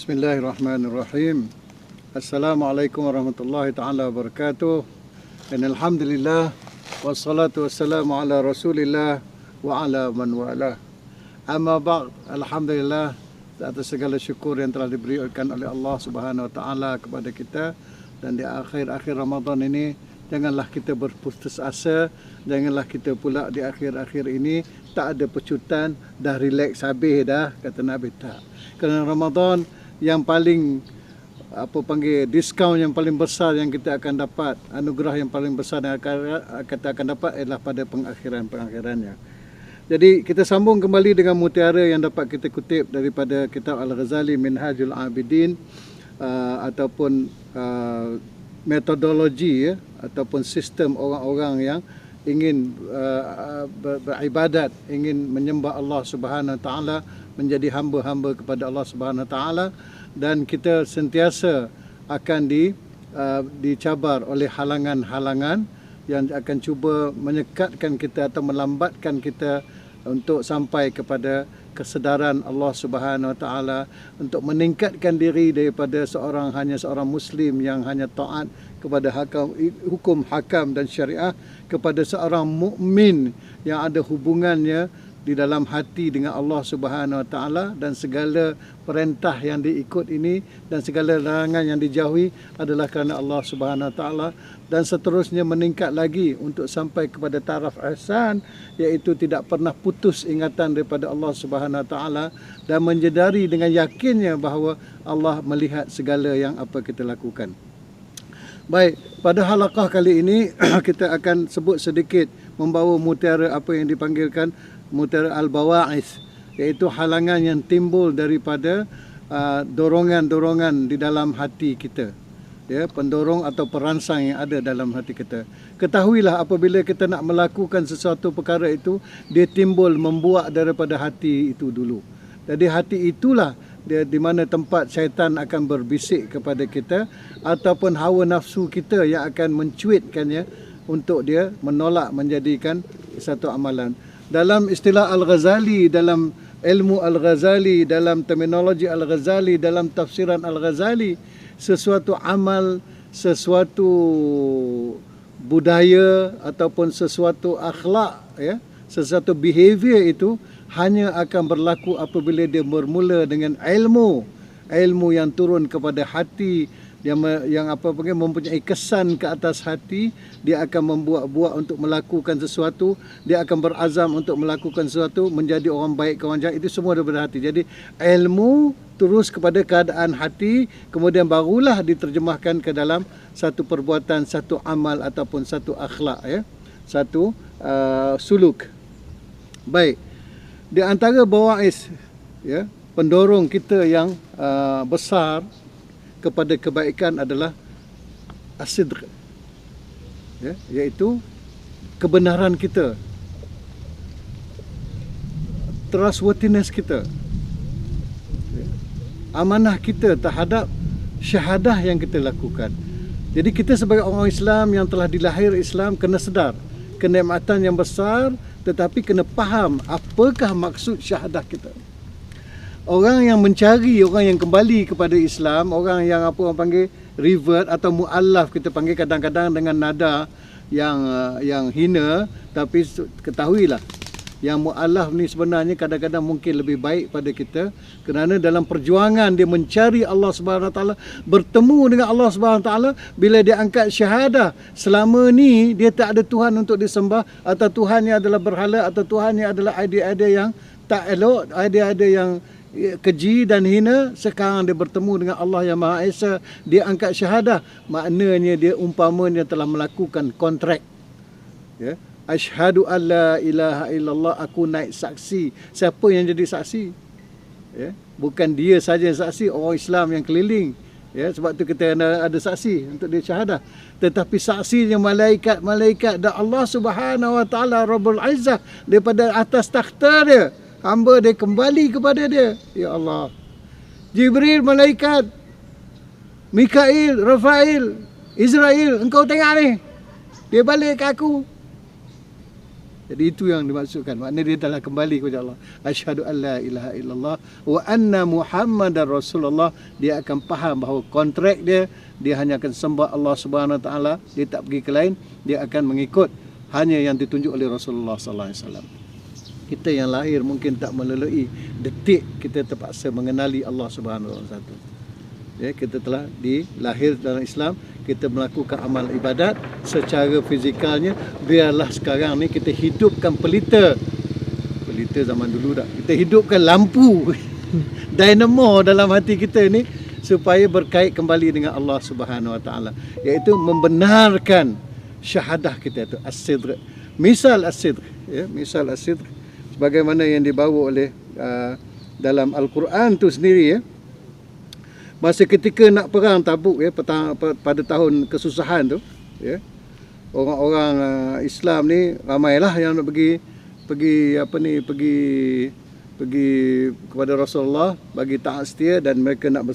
Bismillahirrahmanirrahim. Assalamualaikum warahmatullahi taala wabarakatuh. Alhamdulillah wassalatu wassalamu ala Rasulillah wa ala man wala. Amma ba'd. Alhamdulillah, atas segala syukur yang telah diberikan oleh Allah Subhanahu wa taala kepada kita, dan di akhir-akhir Ramadan ini janganlah kita berputus asa, janganlah kita pula di akhir-akhir ini tak ada pecutan, dah relax habis dah, kata Nabi. Tak. Kerana Ramadan yang paling diskaun yang paling besar yang kita akan dapat, anugerah yang paling besar yang kita akan dapat adalah pada pengakhirannya. Jadi kita sambung kembali dengan mutiara yang dapat kita kutip daripada kitab Al-Ghazali Minhajul Abidin, ataupun metodologi ataupun sistem orang-orang yang ingin beribadat, ingin menyembah Allah Subhanahu Wa Taala, menjadi hamba-hamba kepada Allah Subhanahu Wa Taala, dan kita sentiasa akan dicabar oleh halangan-halangan yang akan cuba menyekatkan kita atau melambatkan kita untuk sampai kepada kesedaran Allah Subhanahu Wa Taala, untuk meningkatkan diri daripada hanya seorang Muslim yang hanya taat kepada hukum hakam dan syariah, kepada seorang mukmin yang ada hubungannya di dalam hati dengan Allah Subhanahu Wa Taala, dan segala perintah yang diikut ini dan segala larangan yang dijauhi adalah kerana Allah Subhanahu Wa Taala, dan seterusnya meningkat lagi untuk sampai kepada taraf ihsan, iaitu tidak pernah putus ingatan daripada Allah Subhanahu Wa Taala, dan menyedari dengan yakinnya bahawa Allah melihat segala yang apa kita lakukan. Baik, pada halaqah kali ini kita akan sebut sedikit, membawa mutiara apa yang dipanggilkan mutiara al-bawa'is, iaitu halangan yang timbul daripada dorongan-dorongan di dalam hati kita, ya, pendorong atau perangsang yang ada dalam hati kita. Ketahuilah, apabila kita nak melakukan sesuatu perkara itu, dia timbul membuat daripada hati itu dulu. Jadi hati itulah dia di mana tempat syaitan akan berbisik kepada kita, ataupun hawa nafsu kita yang akan mencuitkannya untuk dia menolak menjadikan satu amalan. Dalam istilah Al-Ghazali, dalam ilmu Al-Ghazali, dalam terminologi Al-Ghazali, dalam tafsiran Al-Ghazali, sesuatu amal, sesuatu budaya ataupun sesuatu akhlak, ya, sesuatu behavior itu hanya akan berlaku apabila dia bermula dengan ilmu yang turun kepada hati, yang mempunyai kesan ke atas hati. Dia akan membuat-buat untuk melakukan sesuatu, dia akan berazam untuk melakukan sesuatu, menjadi orang baik ke orang jahat, itu semua daripada hati. Jadi ilmu terus kepada keadaan hati, kemudian barulah diterjemahkan ke dalam satu perbuatan, satu amal ataupun satu akhlak, ya, satu suluk. Baik, di antara bawa'is, ya, pendorong kita yang besar kepada kebaikan adalah as-sidq, ya, iaitu kebenaran kita, trustworthiness kita, ya, amanah kita terhadap syahadah yang kita lakukan. Jadi kita sebagai orang Islam yang telah dilahir Islam kena sedar kenikmatan yang besar, tetapi kena faham apakah maksud syahadah kita. Orang yang mencari, orang yang kembali kepada Islam, orang yang orang panggil revert atau mu'allaf, kita panggil kadang-kadang dengan nada yang hina, tapi ketahuilah yang mu'allaf ni sebenarnya kadang-kadang mungkin lebih baik pada kita, kerana dalam perjuangan dia mencari Allah Subhanahu Wa Taala, bertemu dengan Allah Subhanahu Wa Taala, bila dia angkat syahadah, selama ni dia tak ada Tuhan untuk disembah, atau Tuhannya adalah berhala, atau Tuhannya adalah idea-idea yang tak elok, idea-idea yang keji dan hina. Sekarang dia bertemu dengan Allah yang Maha Esa, dia angkat syahadah, maknanya dia umpamanya telah melakukan kontrak, ya. Asyhadu an la ilaha illallah, aku naik saksi. Siapa yang jadi saksi? Ya, bukan dia saja yang saksi, orang Islam yang keliling. Ya, sebab tu kita ada saksi untuk dia syahadah. Tetapi saksinya malaikat dan Allah Subhanahu Wa Taala Rabbul Izzah, daripada atas takhta dia, hamba dia kembali kepada dia. Ya Allah, Jibril, malaikat, Mikail, Rafail, Israel, engkau tengok ni, dia balik ke aku. Jadi itu yang dimaksudkan. Maknanya dia telah kembali kepada Allah. Asyhadu an la ilaha illallah wa anna Muhammadar Rasulullah. Dia akan faham bahawa kontrak dia hanya akan sembah Allah Subhanahu Wa Taala, dia tak pergi ke lain, dia akan mengikut hanya yang ditunjuk oleh Rasulullah sallallahu alaihi wasallam. Kita yang lahir mungkin tak melalui detik kita terpaksa mengenali Allah Subhanahu Wa Taala. Ya, kita telah dilahir dalam Islam, kita melakukan amal ibadat secara fizikalnya. Biarlah sekarang ni kita hidupkan pelita zaman dulu dah, kita hidupkan lampu dynamo dalam hati kita ni supaya berkait kembali dengan Allah Subhanahu Wa Taala, iaitu membenarkan syahadah kita itu as-sidq. Misal as-sidq, ya, misal as-sidq sebagaimana yang dibawa oleh dalam Al-Quran tu sendiri, ya. Masa ketika nak perang Tabuk, ya, pada tahun kesusahan tu, ya, orang-orang Islam ni ramailah yang nak pergi kepada Rasulullah bagi taat setia, dan mereka nak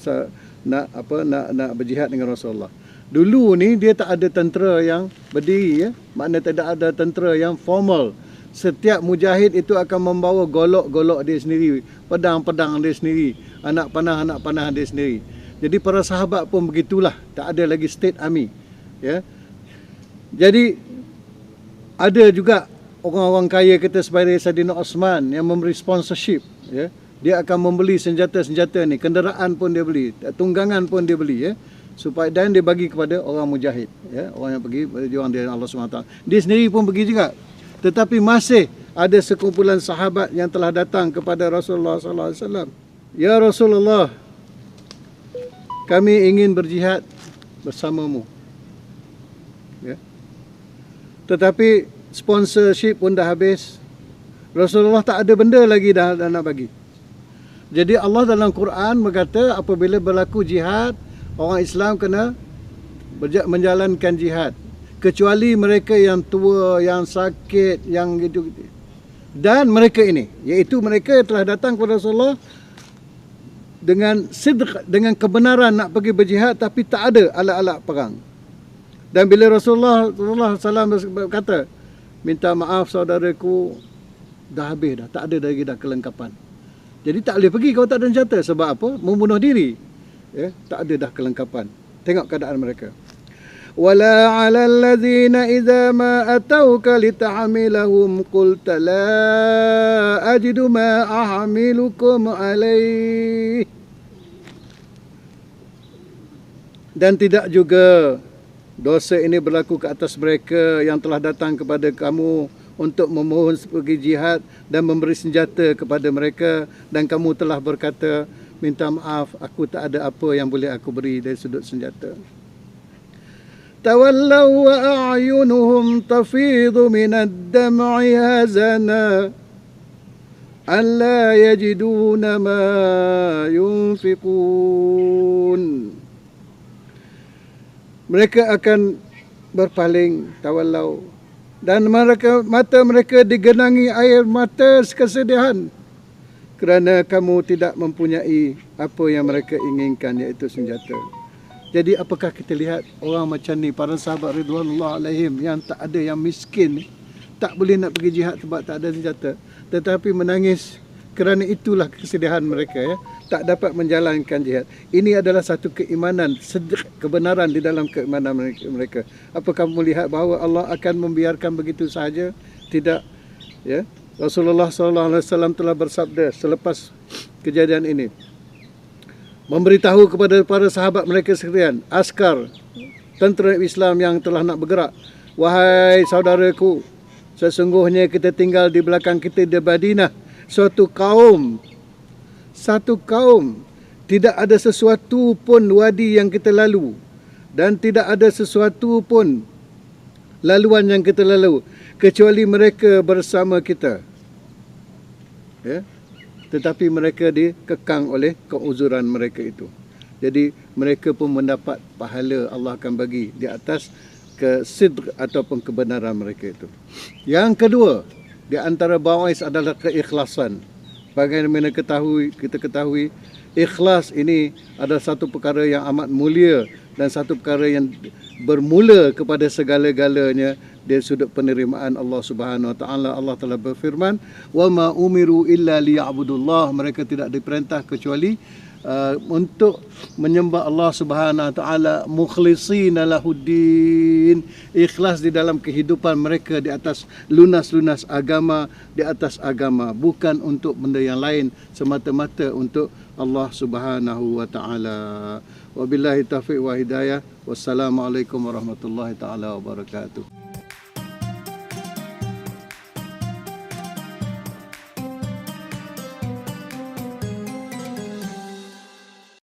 berjihad dengan Rasulullah. Dulu ni dia tak ada tentera yang berdiri, ya. Maknanya tidak ada tentera yang formal. Setiap mujahid itu akan membawa golok-golok dia sendiri, pedang-pedang dia sendiri, anak panah dia sendiri. Jadi para sahabat pun begitulah, tak ada lagi state army, ya. Jadi ada juga orang-orang kaya kita seperti Saidina Osman yang memberi sponsorship, ya. Dia akan membeli senjata-senjata ni, kenderaan pun dia beli, tunggangan pun dia beli, ya, supaya dan dia bagi kepada orang mujahid, ya, orang yang pergi berjuang di Allah SWT. Dia sendiri pun pergi juga. Tetapi masih ada sekumpulan sahabat yang telah datang kepada Rasulullah SAW. Ya Rasulullah, kami ingin berjihad bersamamu, ya. Tetapi sponsorship pun dah habis. Rasulullah tak ada benda lagi dah nak bagi. Jadi Allah dalam Quran berkata apabila berlaku jihad, orang Islam kena menjalankan jihad, kecuali mereka yang tua, yang sakit, yang gitu. Dan mereka ini, iaitu mereka yang telah datang kepada Rasulullah dengan sidq, dengan kebenaran nak pergi berjihad, tapi tak ada alat-alat perang. Dan bila Rasulullah SAW berkata, minta maaf saudaraku, dah habis dah, tak ada lagi dah kelengkapan. Jadi tak boleh pergi kalau tak ada senjata. Sebab apa? Membunuh diri, ya, tak ada dah kelengkapan. Tengok keadaan mereka. Wala 'alal ladzina idza ma atauka litahmilahum qulta la ajidu ma ahmilukum alaih. Dan tidak juga dosa ini berlaku ke atas mereka yang telah datang kepada kamu untuk memohon pergi jihad dan memberi senjata kepada mereka, dan kamu telah berkata, minta maaf, aku tak ada apa yang boleh aku beri dari sudut senjata. Tawallaw wa a'yunuhum tafidu minad dam'i hazana alla yajiduna ma yunfiqun. Mereka akan berpaling, tawallau, dan mata mereka digenangi air mata kesedihan kerana kamu tidak mempunyai apa yang mereka inginkan, iaitu senjata. Jadi apakah kita lihat orang macam ni, para sahabat ridwanullah alaihim yang tak ada, yang miskin, tak boleh nak pergi jihad sebab tak ada senjata, tetapi menangis kerana itulah kesedihan mereka, ya, tak dapat menjalankan jihad. Ini adalah satu keimanan, kebenaran di dalam keimanan mereka. Apakah kamu lihat bahawa Allah akan membiarkan begitu sahaja? Tidak, ya. Rasulullah SAW telah bersabda selepas kejadian ini, memberitahu kepada para sahabat mereka sekalian, askar tentera Islam yang telah nak bergerak, wahai saudaraku, sesungguhnya kita tinggal di belakang kita di Madinah satu kaum, tidak ada sesuatu pun wadi yang kita lalu, dan tidak ada sesuatu pun laluan yang kita lalu, kecuali mereka bersama kita, ya. Tetapi mereka dikekang oleh keuzuran mereka itu. Jadi mereka pun mendapat pahala, Allah akan bagi di atas kesidq ataupun kebenaran mereka itu. Yang kedua, di antara bawais adalah keikhlasan. Bagaimana kita ketahui, ikhlas ini adalah satu perkara yang amat mulia dan satu perkara yang bermula kepada segala-galanya dari sudut penerimaan Allah Subhanahu Wa Taala. Allah telah berfirman, "Wa ma umiru illa liya'budullah." Mereka tidak diperintah kecuali untuk menyembah Allah Subhanahu Wa Taala mukhlishina lahuddin, ikhlas di dalam kehidupan mereka di atas lunas-lunas agama, di atas agama, bukan untuk benda yang lain, semata-mata untuk Allah Subhanahu Wa Taala. Wabillahi taufiq wa hidayah. Wassalamualaikum warahmatullahi taala wabarakatuh.